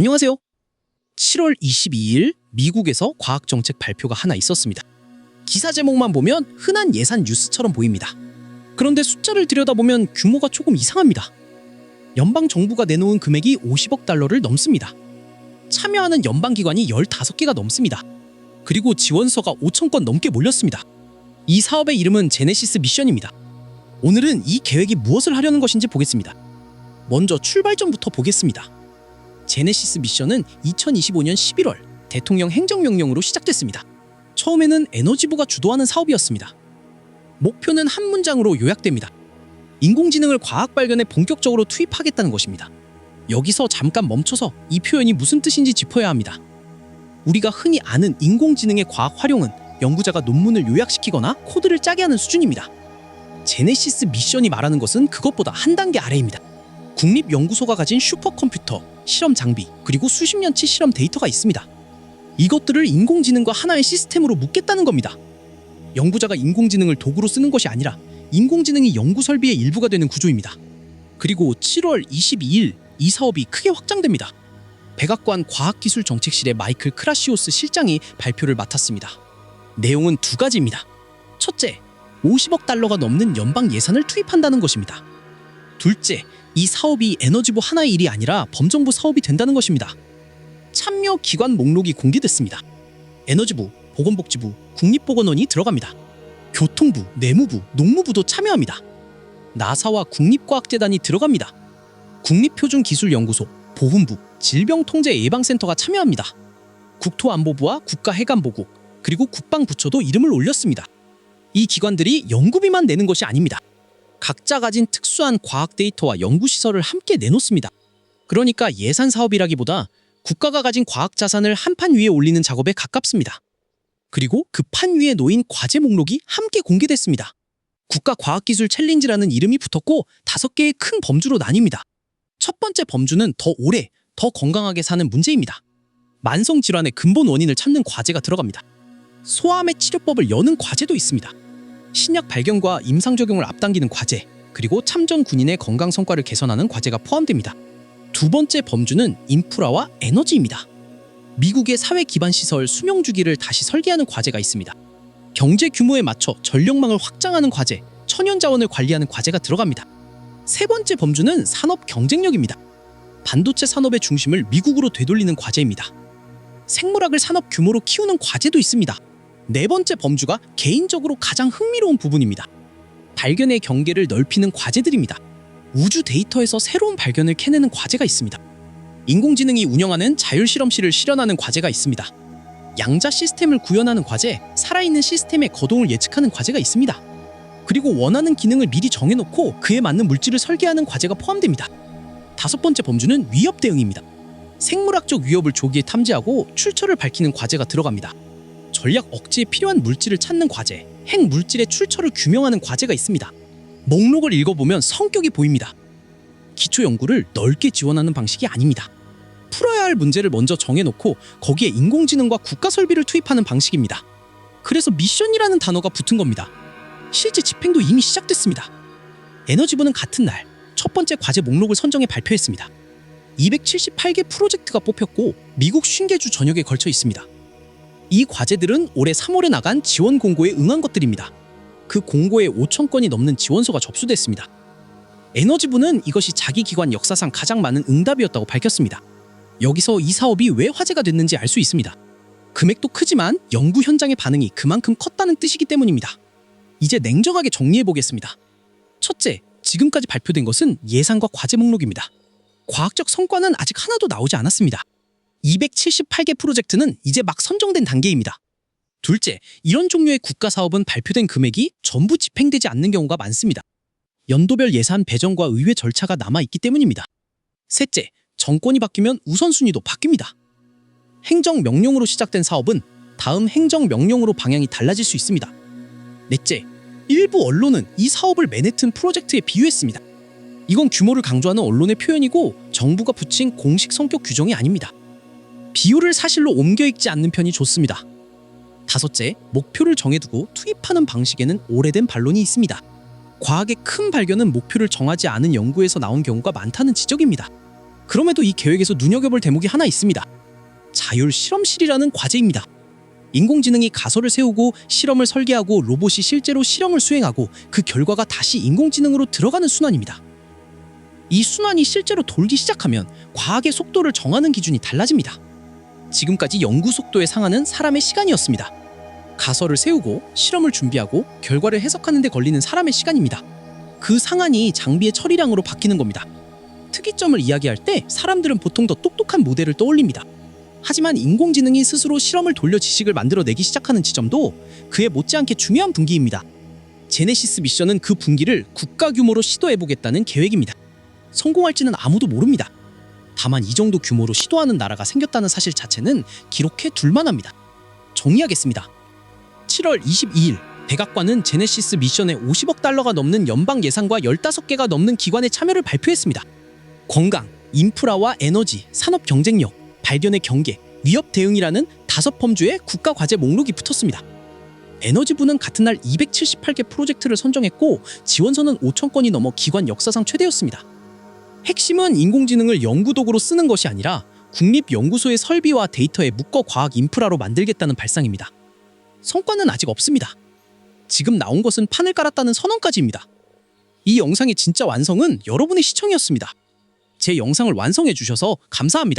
안녕하세요. 7월 22일 미국에서 과학정책 발표가 하나 있었습니다. 기사 제목만 보면 흔한 예산 뉴스처럼 보입니다. 그런데 숫자를 들여다보면 규모가 조금 이상합니다. 연방 정부가 내놓은 금액이 50억 달러를 넘습니다. 참여하는 연방기관이 15개가 넘습니다. 그리고 지원서가 5천 건 넘게 몰렸습니다. 이 사업의 이름은 제네시스 미션입니다. 오늘은 이 계획이 무엇을 하려는 것인지 보겠습니다. 먼저 출발점부터 보겠습니다. 제네시스 미션은 2025년 11월 대통령 행정명령으로 시작됐습니다. 처음에는 에너지부가 주도하는 사업이었습니다. 목표는 한 문장으로 요약됩니다. 인공지능을 과학 발견에 본격적으로 투입하겠다는 것입니다. 여기서 잠깐 멈춰서 이 표현이 무슨 뜻인지 짚어야 합니다. 우리가 흔히 아는 인공지능의 과학 활용은 연구자가 논문을 요약시키거나 코드를 짜게 하는 수준입니다. 제네시스 미션이 말하는 것은 그것보다 한 단계 아래입니다. 국립연구소가 가진 슈퍼컴퓨터, 실험 장비, 그리고 수십 년치 실험 데이터가 있습니다. 이것들을 인공지능과 하나의 시스템으로 묶겠다는 겁니다. 연구자가 인공지능을 도구로 쓰는 것이 아니라 인공지능이 연구 설비의 일부가 되는 구조입니다. 그리고 7월 22일 이 사업이 크게 확장됩니다. 백악관 과학기술정책실의 마이클 크라시오스 실장이 발표를 맡았습니다. 내용은 두 가지입니다. 첫째, 50억 달러가 넘는 연방 예산을 투입한다는 것입니다. 둘째, 이 사업이 에너지부 하나의 일이 아니라 범정부 사업이 된다는 것입니다. 참여 기관 목록이 공개됐습니다. 에너지부, 보건복지부, 국립보건원이 들어갑니다. 교통부, 내무부, 농무부도 참여합니다. 나사와 국립과학재단이 들어갑니다. 국립표준기술연구소, 보훈부, 질병통제예방센터가 참여합니다. 국토안보부와 국가해관보국, 그리고 국방부처도 이름을 올렸습니다. 이 기관들이 연구비만 내는 것이 아닙니다. 각자 가진 특수한 과학 데이터와 연구시설을 함께 내놓습니다. 그러니까 예산 사업이라기보다 국가가 가진 과학 자산을 한판 위에 올리는 작업에 가깝습니다. 그리고 그 판 위에 놓인 과제 목록이 함께 공개됐습니다. 국가과학기술 챌린지라는 이름이 붙었고 5개의 큰 범주로 나뉩니다. 첫 번째 범주는 더 오래, 더 건강하게 사는 문제입니다. 만성질환의 근본 원인을 찾는 과제가 들어갑니다. 소아암의 치료법을 여는 과제도 있습니다. 신약 발견과 임상 적용을 앞당기는 과제, 그리고 참전 군인의 건강 성과를 개선하는 과제가 포함됩니다. 두 번째 범주는 인프라와 에너지입니다. 미국의 사회 기반 시설 수명 주기를 다시 설계하는 과제가 있습니다. 경제 규모에 맞춰 전력망을 확장하는 과제, 천연 자원을 관리하는 과제가 들어갑니다. 세 번째 범주는 산업 경쟁력입니다. 반도체 산업의 중심을 미국으로 되돌리는 과제입니다. 생물학을 산업 규모로 키우는 과제도 있습니다. 네 번째 범주가 개인적으로 가장 흥미로운 부분입니다. 발견의 경계를 넓히는 과제들입니다. 우주 데이터에서 새로운 발견을 캐내는 과제가 있습니다. 인공지능이 운영하는 자율실험실을 실현하는 과제가 있습니다. 양자 시스템을 구현하는 과제, 살아있는 시스템의 거동을 예측하는 과제가 있습니다. 그리고 원하는 기능을 미리 정해놓고 그에 맞는 물질을 설계하는 과제가 포함됩니다. 다섯 번째 범주는 위협 대응입니다. 생물학적 위협을 조기에 탐지하고 출처를 밝히는 과제가 들어갑니다. 전략 억제에 필요한 물질을 찾는 과제, 핵 물질의 출처를 규명하는 과제가 있습니다. 목록을 읽어보면 성격이 보입니다. 기초 연구를 넓게 지원하는 방식이 아닙니다. 풀어야 할 문제를 먼저 정해놓고 거기에 인공지능과 국가 설비를 투입하는 방식입니다. 그래서 미션이라는 단어가 붙은 겁니다. 실제 집행도 이미 시작됐습니다. 에너지부는 같은 날 첫 번째 과제 목록을 선정해 발표했습니다. 278개 프로젝트가 뽑혔고 미국 50개 전역에 걸쳐 있습니다. 이 과제들은 올해 3월에 나간 지원 공고에 응한 것들입니다. 그 공고에 5천 건이 넘는 지원서가 접수됐습니다. 에너지부는 이것이 자기 기관 역사상 가장 많은 응답이었다고 밝혔습니다. 여기서 이 사업이 왜 화제가 됐는지 알 수 있습니다. 금액도 크지만 연구 현장의 반응이 그만큼 컸다는 뜻이기 때문입니다. 이제 냉정하게 정리해보겠습니다. 첫째, 지금까지 발표된 것은 예산과 과제 목록입니다. 과학적 성과는 아직 하나도 나오지 않았습니다. 278개 프로젝트는 이제 막 선정된 단계입니다. 둘째, 이런 종류의 국가사업은 발표된 금액이 전부 집행되지 않는 경우가 많습니다. 연도별 예산 배정과 의회 절차가 남아있기 때문입니다. 셋째, 정권이 바뀌면 우선순위도 바뀝니다. 행정명령으로 시작된 사업은 다음 행정명령으로 방향이 달라질 수 있습니다. 넷째, 일부 언론은 이 사업을 맨해튼 프로젝트에 비유했습니다. 이건 규모를 강조하는 언론의 표현이고 정부가 붙인 공식 성격 규정이 아닙니다. 비유를 사실로 옮겨 읽지 않는 편이 좋습니다. 다섯째, 목표를 정해두고 투입하는 방식에는 오래된 반론이 있습니다. 과학의 큰 발견은 목표를 정하지 않은 연구에서 나온 경우가 많다는 지적입니다. 그럼에도 이 계획에서 눈여겨볼 대목이 하나 있습니다. 자율 실험실이라는 과제입니다. 인공지능이 가설을 세우고 실험을 설계하고 로봇이 실제로 실험을 수행하고 그 결과가 다시 인공지능으로 들어가는 순환입니다. 이 순환이 실제로 돌기 시작하면 과학의 속도를 정하는 기준이 달라집니다. 지금까지 연구 속도의 상한은 사람의 시간이었습니다. 가설을 세우고 실험을 준비하고 결과를 해석하는 데 걸리는 사람의 시간입니다. 그 상한이 장비의 처리량으로 바뀌는 겁니다. 특이점을 이야기할 때 사람들은 보통 더 똑똑한 모델을 떠올립니다. 하지만 인공지능이 스스로 실험을 돌려 지식을 만들어내기 시작하는 지점도 그에 못지않게 중요한 분기입니다. 제네시스 미션은 그 분기를 국가 규모로 시도해보겠다는 계획입니다. 성공할지는 아무도 모릅니다. 다만 이 정도 규모로 시도하는 나라가 생겼다는 사실 자체는 기록해 둘만합니다. 정리하겠습니다. 7월 22일 백악관은 제네시스 미션에 50억 달러가 넘는 연방 예산과 15개가 넘는 기관의 참여를 발표했습니다. 건강, 인프라와 에너지, 산업 경쟁력, 발견의 경계, 위협 대응이라는 5범주의 국가 과제 목록이 붙었습니다. 에너지부는 같은 날 278개 프로젝트를 선정했고 지원서는 5,000건이 넘어 기관 역사상 최대였습니다. 핵심은 인공지능을 연구도구로 쓰는 것이 아니라 국립연구소의 설비와 데이터의 묵거 과학 인프라로 만들겠다는 발상입니다. 성과는 아직 없습니다. 지금 나온 것은 판을 깔았다는 선언까지입니다. 이 영상의 진짜 완성은 여러분의 시청이었습니다. 제 영상을 완성해 주셔서 감사합니다.